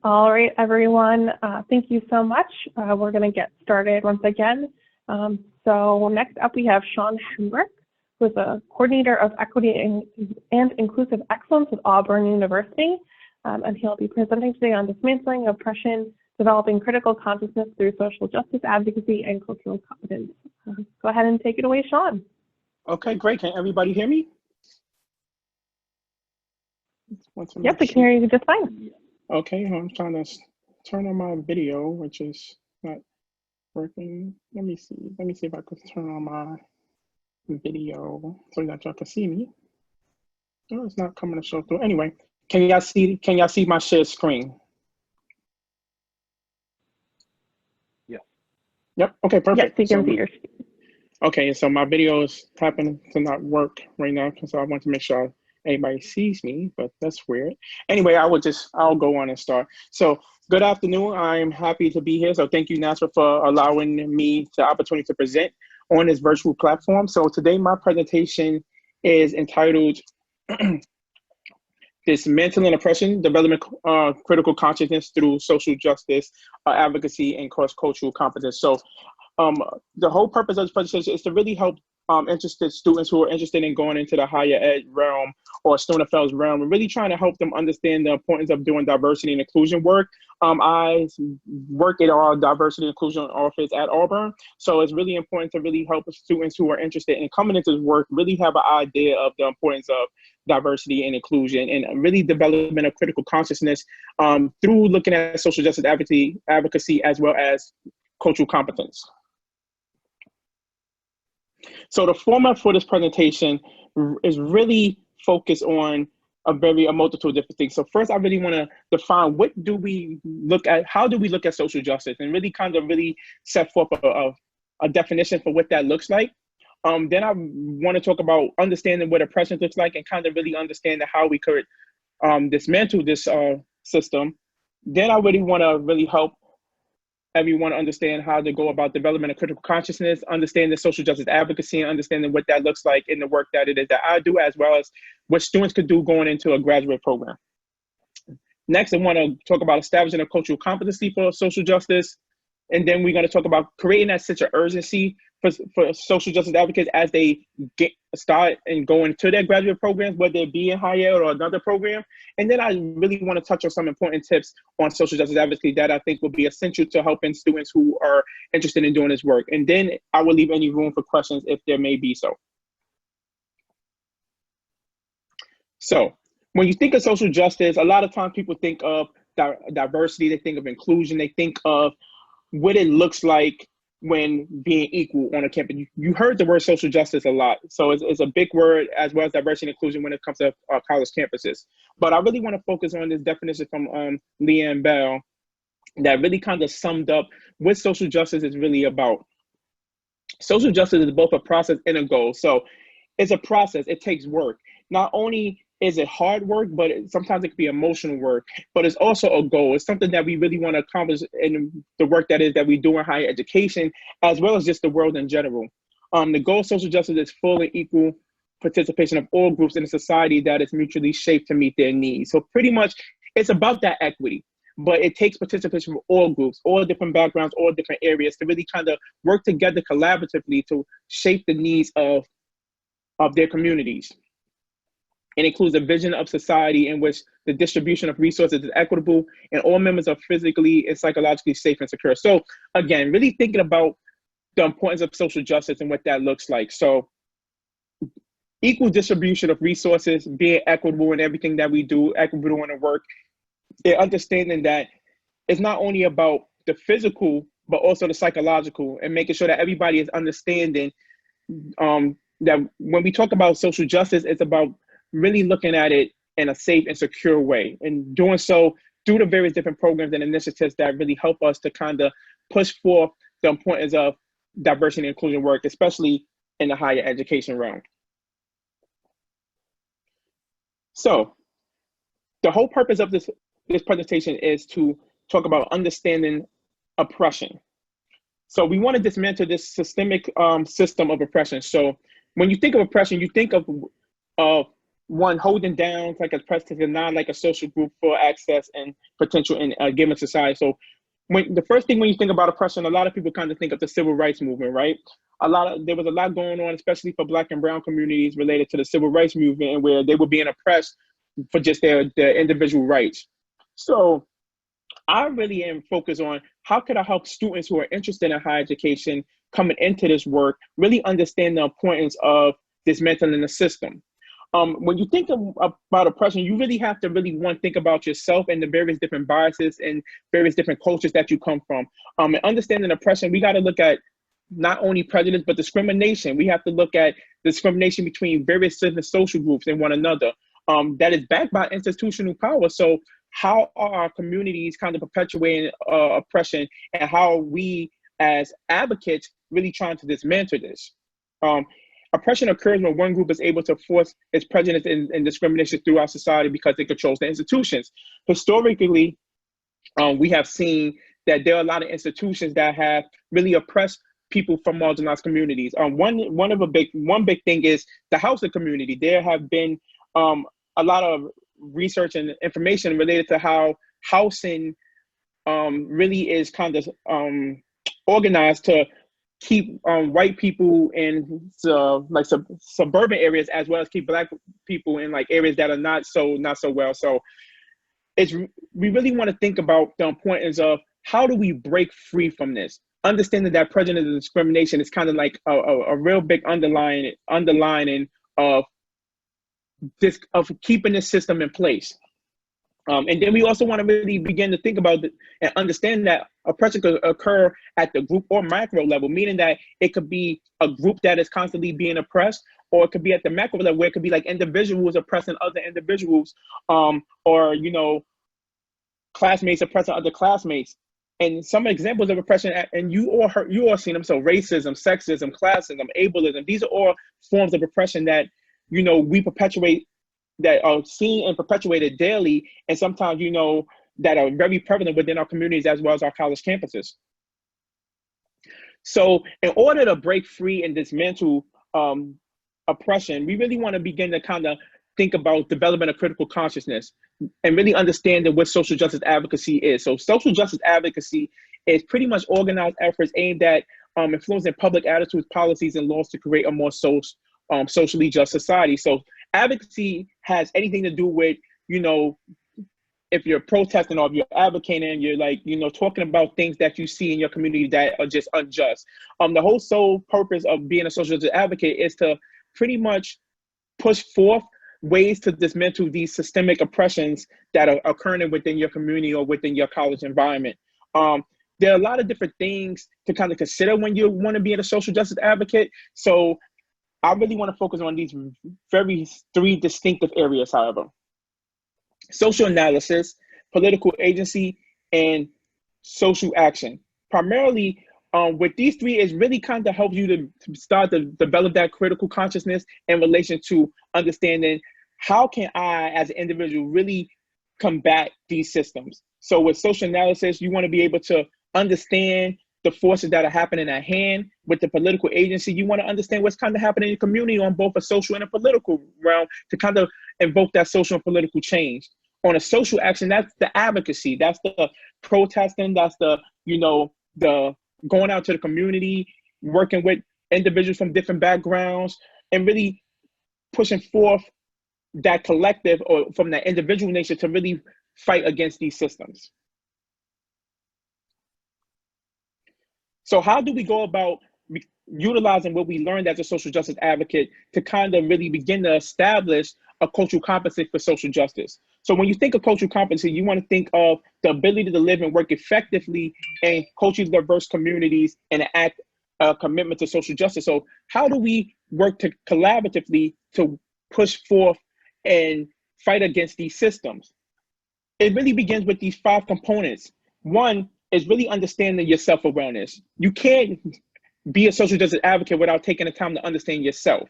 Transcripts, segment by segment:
All right, everyone. Thank you so much. We're going to get started once again. So next up, we have Sean Hembrick, who is a coordinator of equity and inclusive excellence at Auburn University. And he'll be presenting today on dismantling oppression, developing critical consciousness through social justice advocacy and cultural competence. Go ahead and take it away, Sean. Okay, great. Can everybody hear me? Yep, we can hear you just fine. Okay, I'm trying to turn on my video, which is not working. Let me see if I can turn on my video so that y'all can see me. No, it's not coming to show through. Anyway, can y'all see my shared screen? Yeah. Yep. Okay, perfect. Yes, you can see your screen. Okay, so my video is happening to not work right now, so I want to make sure everybody sees me, but that's weird. Anyway, I'll go on and start. So good afternoon. I'm happy to be here. So thank you, Nasra, for allowing me the opportunity to present on this virtual platform. So today my presentation is entitled Dismantling Oppression, Development Critical Consciousness Through Social Justice Advocacy and Cross-Cultural Competence. So the whole purpose of this presentation is to really help interested students who are interested in going into the higher ed realm or student affairs realm, and really trying to help them understand the importance of doing diversity and inclusion work. I work at our diversity and inclusion office at Auburn, so it's really important to really help students who are interested in coming into this work really have an idea of the importance of diversity and inclusion, and really development of critical consciousness through looking at social justice advocacy as well as cultural competence. So the format for this presentation is really focused on a multitude of different things. So first, I really want to define how do we look at social justice, and really really set forth a definition for what that looks like. Then I want to talk about understanding what oppression looks like, and kind of really understand how we could dismantle this system. Then I really want to help everyone understand how to go about development of critical consciousness, understanding social justice advocacy, and understanding what that looks like in the work that it is that I do, as well as what students could do going into a graduate program. Next, I want to talk about establishing a cultural competency for social justice. And then we're going to talk about creating that sense of urgency for social justice advocates as they start and go into their graduate programs, whether it be in higher ed or another program. And then I really want to touch on some important tips on social justice advocacy that I think will be essential to helping students who are interested in doing this work. And then I will leave any room for questions if there may be so. So when you think of social justice, a lot of times people think of diversity, they think of inclusion, they think of what it looks like when being equal on a campus. You heard the word social justice a lot. So it's a big word, as well as diversity and inclusion when it comes to college campuses. But I really want to focus on this definition from Leanne Bell that really kind of summed up what social justice is really about. Social justice is both a process and a goal. So it's a process, it takes work. Not only is it hard work, but sometimes it can be emotional work, but it's also a goal. It's something that we really want to accomplish in the work that we do in higher education, as well as just the world in general. The goal of social justice is full and equal participation of all groups in a society that is mutually shaped to meet their needs. So pretty much it's about that equity, but it takes participation from all groups, all different backgrounds, all different areas to really kind of work together collaboratively to shape the needs of their communities. It includes a vision of society in which the distribution of resources is equitable and all members are physically and psychologically safe and secure. So again, really thinking about the importance of social justice and what that looks like. So equal distribution of resources, being equitable in everything that we do, equitable in the work, and understanding that it's not only about the physical, but also the psychological, and making sure that everybody is understanding that when we talk about social justice, it's about really looking at it in a safe and secure way, and doing so through the various different programs and initiatives that really help us to kind of push forth the importance of diversity and inclusion work, especially in the higher education realm. So the whole purpose of this presentation is to talk about understanding oppression. So we want to dismantle this systemic system of oppression. So when you think of oppression, you think of one, holding down like a oppressed and not like a social group for access and potential in a given society. So when the first thing when you think about oppression, a lot of people kind of think of the civil rights movement, right? There was a lot going on, especially for Black and brown communities related to the civil rights movement, and where they were being oppressed for just their individual rights. So I really am focused on how could I help students who are interested in higher education coming into this work really understand the importance of dismantling the system. When you think about oppression, you really have to think about yourself and the various different biases and various different cultures that you come from. And understanding oppression, we got to look at not only prejudice, but discrimination. We have to look at discrimination between various different social groups and one another. That is backed by institutional power. So how are our communities kind of perpetuating oppression, and how are we as advocates really trying to dismantle this? Oppression occurs when one group is able to force its prejudice and discrimination throughout society because it controls the institutions. Historically, we have seen that there are a lot of institutions that have really oppressed people from marginalized communities. One big thing is the housing community. There have been a lot of research and information related to how housing really is kind of organized to keep white people in like suburban areas, as well as keep Black people in like areas that are not so well. So we really want to think about the importance of how do we break free from this, understanding that prejudice and discrimination is kind of like a real big underlining of keeping this system in place. And then we also want to really begin to think about and understand that oppression could occur at the group or macro level, meaning that it could be a group that is constantly being oppressed, or it could be at the macro level where it could be like individuals oppressing other individuals, or classmates oppressing other classmates. And some examples of oppression, and you all seen them. So racism, sexism, classism, ableism, these are all forms of oppression that we perpetuate, that are seen and perpetuated daily, and sometimes that are very prevalent within our communities as well as our college campuses. So in order to break free and dismantle oppression, we really want to begin to kind of think about developing a critical consciousness and really understanding what social justice advocacy is. So social justice advocacy is pretty much organized efforts aimed at influencing public attitudes, policies, and laws to create a more socially just society. So advocacy has anything to do with, if you're protesting or if you're advocating, you're like, talking about things that you see in your community that are just unjust. The whole sole purpose of being a social justice advocate is to pretty much push forth ways to dismantle these systemic oppressions that are occurring within your community or within your college environment. There are a lot of different things to kind of consider when you want to be a social justice advocate. So I really want to focus on these three distinctive areas, however. Social analysis, political agency, and social action. Primarily, with these three, it really kind of helps you to start to develop that critical consciousness in relation to understanding how can I, as an individual, really combat these systems. So with social analysis, you want to be able to understand the forces that are happening at hand. With the political agency, you want to understand what's kind of happening in your community on both a social and a political realm to kind of invoke that social and political change. On a social action, that's the advocacy, that's the protesting, that's the going out to the community, working with individuals from different backgrounds, and really pushing forth that collective or from that individual nature to really fight against these systems. So how do we go about utilizing what we learned as a social justice advocate to kind of really begin to establish a cultural competency for social justice? So when you think of cultural competency, you want to think of the ability to live and work effectively in culturally diverse communities and act a commitment to social justice. So how do we work collaboratively to push forth and fight against these systems? It really begins with these 5 components. One is really understanding your self-awareness. You can't be a social justice advocate without taking the time to understand yourself.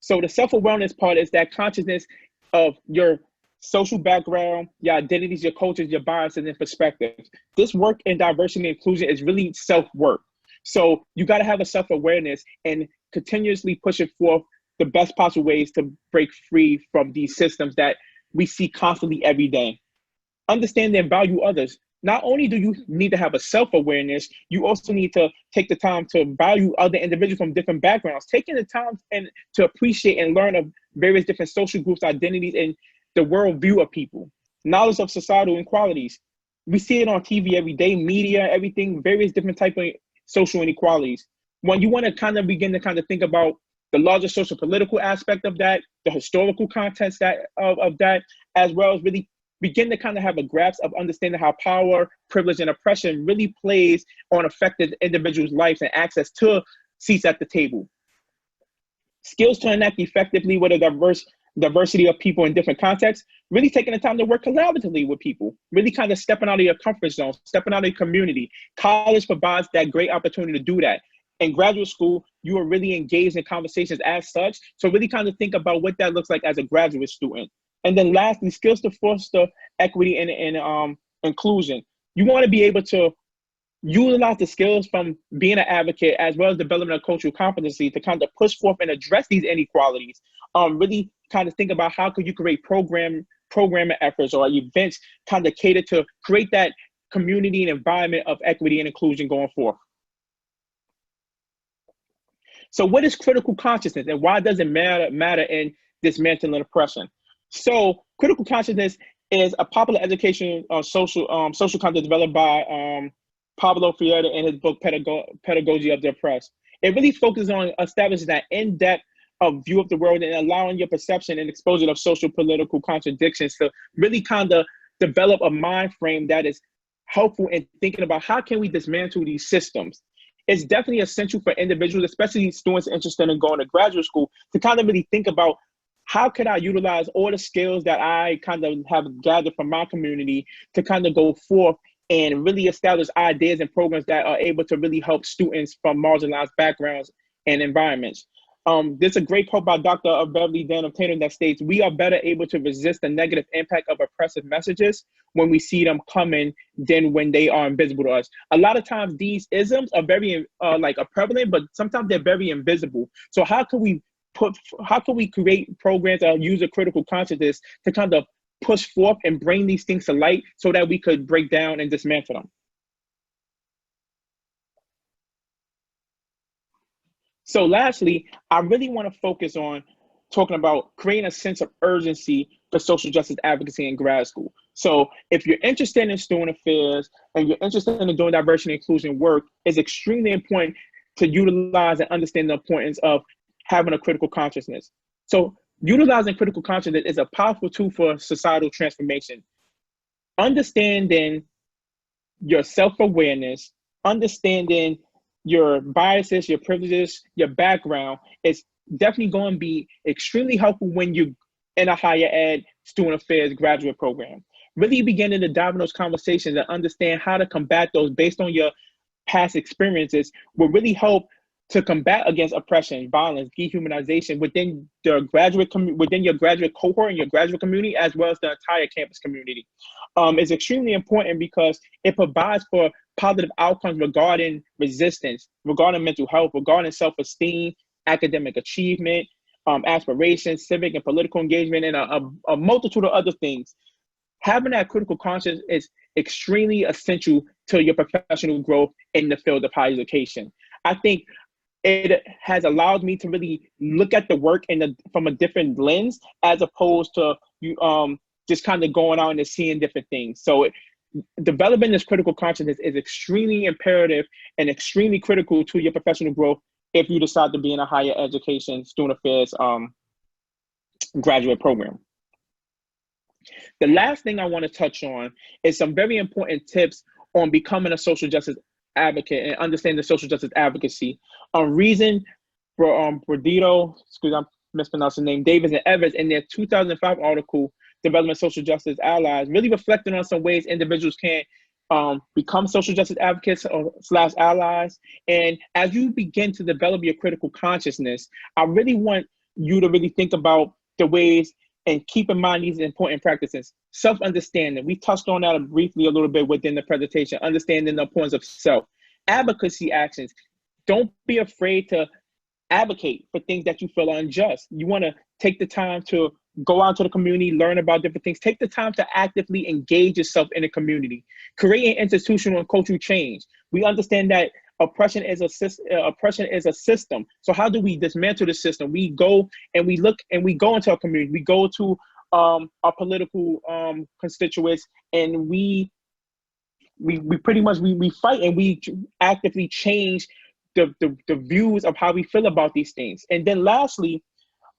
So the self-awareness part is that consciousness of your social background, your identities, your cultures, your biases, and perspectives. This work in diversity and inclusion is really self-work. So you got to have a self-awareness and continuously push it forth the best possible ways to break free from these systems that we see constantly every day. Understand and value others. Not only do you need to have a self-awareness, you also need to take the time to value other individuals from different backgrounds, taking the time and to appreciate and learn of various different social groups, identities, and the worldview of people. Knowledge of societal inequalities. We see it on TV every day, media, everything, various different type of social inequalities. When you want to kind of begin to kind of think about the larger social political aspect of that, the historical context of that, as well as really begin to kind of have a grasp of understanding how power, privilege, and oppression really plays on affected individuals' lives and access to seats at the table. Skills to enact effectively with a diversity of people in different contexts, really taking the time to work collaboratively with people, really kind of stepping out of your comfort zone, stepping out of your community. College provides that great opportunity to do that. In graduate school, you are really engaged in conversations as such. So really kind of think about what that looks like as a graduate student. And then lastly, skills to foster equity and inclusion. You want to be able to utilize the skills from being an advocate as well as developing a cultural competency to kind of push forth and address these inequalities. Really kind of think about how could you create programming efforts or events kind of cater to create that community and environment of equity and inclusion going forth. So what is critical consciousness and why does it matter in dismantling oppression? So critical consciousness is a popular education social concept developed by Pablo Freire in his book Pedagogy of the Oppressed. It really focuses on establishing that in-depth view of the world and allowing your perception and exposure of social political contradictions to really kind of develop a mind frame that is helpful in thinking about how can we dismantle these systems. It's definitely essential for individuals, especially students interested in going to graduate school, to kind of really think about how could I utilize all the skills that I kind of have gathered from my community to kind of go forth and really establish ideas and programs that are able to really help students from marginalized backgrounds and environments. There's a great quote by Dr. Beverly Dan of Tatum that states, "We are better able to resist the negative impact of oppressive messages when we see them coming than when they are invisible to us." A lot of times these isms are very prevalent, but sometimes they're very invisible. So how can we create programs that use a critical consciousness to kind of push forth and bring these things to light so that we could break down and dismantle them? So lastly, I really want to focus on talking about creating a sense of urgency for social justice advocacy in grad school. So if you're interested in student affairs and you're interested in doing diversity and inclusion work, it's extremely important to utilize and understand the importance of having a critical consciousness. So utilizing critical consciousness is a powerful tool for societal transformation. Understanding your self-awareness, understanding your biases, your privileges, your background is definitely going to be extremely helpful when you're in a higher ed student affairs graduate program. Really beginning to dive in those conversations and understand how to combat those based on your past experiences will really help to combat against oppression, violence, dehumanization within the within your graduate cohort and your graduate community, as well as the entire campus community. It's extremely important because it provides for positive outcomes regarding resistance, regarding mental health, regarding self-esteem, academic achievement, aspirations, civic and political engagement, and a multitude of other things. Having that critical conscience is extremely essential to your professional growth in the field of higher education. I think it has allowed me to really look at the work from a different lens, as opposed to just kind of going out and seeing different things. So developing this critical consciousness is extremely imperative and extremely critical to your professional growth if you decide to be in a higher education student affairs graduate program. The last thing I want to touch on is some very important tips on becoming a social justice advocate and understanding the social justice advocacy. Reason Bordito, I'm mispronouncing the name, Davis and Evans, in their 2005 article, Development Social Justice Allies, really reflecting on some ways individuals can become social justice advocates / allies. And as you begin to develop your critical consciousness, I really want you to really think about the ways and keep in mind these important practices. Self-understanding, we touched on that briefly a little bit within the presentation, understanding the importance of self. Advocacy actions, don't be afraid to advocate for things that you feel are unjust. You want to take the time to go out to the community, learn about different things. Take the time to actively engage yourself in the community, creating institutional and cultural change. We understand that oppression is a system. So how do we dismantle the system? We go and we look and we go into our community. We go to our political constituents, and we pretty much we fight, and we actively change the views of how we feel about these things. And then lastly,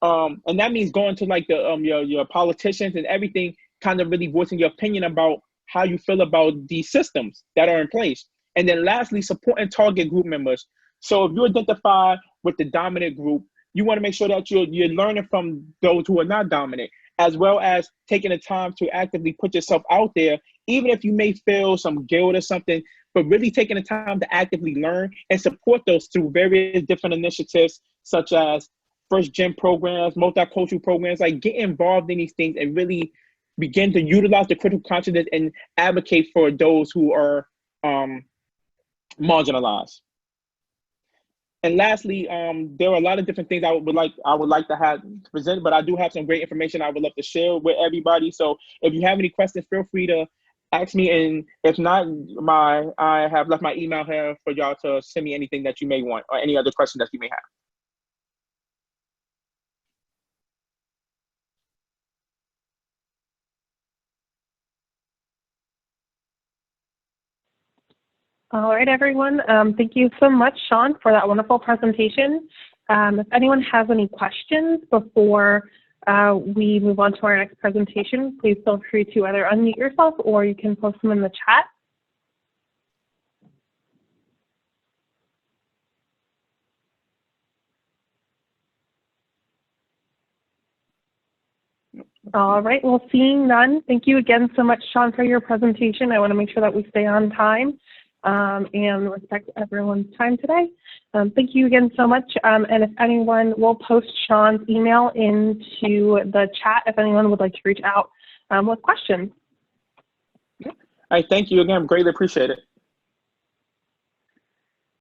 and that means going to like the your politicians and everything, kind of really voicing your opinion about how you feel about these systems that are in place. And then lastly, support and target group members. So if you identify with the dominant group, you want to make sure that you're learning from those who are not dominant, as well as taking the time to actively put yourself out there, even if you may feel some guilt or something, but really taking the time to actively learn and support those through various different initiatives, such as first gen programs, multicultural programs. Like, get involved in these things and really begin to utilize the critical consciousness and advocate for those who are marginalized. And lastly, there are a lot of different things I would like to have presented, but I do have some great information I would love to share with everybody. So if you have any questions, feel free to ask me. And if not, I have left my email here for y'all to send me anything that you may want, or any other questions that you may have. All right, everyone. Thank you so much, Sean, for that wonderful presentation. If anyone has any questions before we move on to our next presentation, please feel free to either unmute yourself or you can post them in the chat. All right, well, seeing none, thank you again so much, Sean, for your presentation. I want to make sure that we stay on time and respect everyone's time today. Thank you again so much. And if anyone will post Sean's email into the chat, if anyone would like to reach out with questions. All right, thank you again. Greatly appreciate it.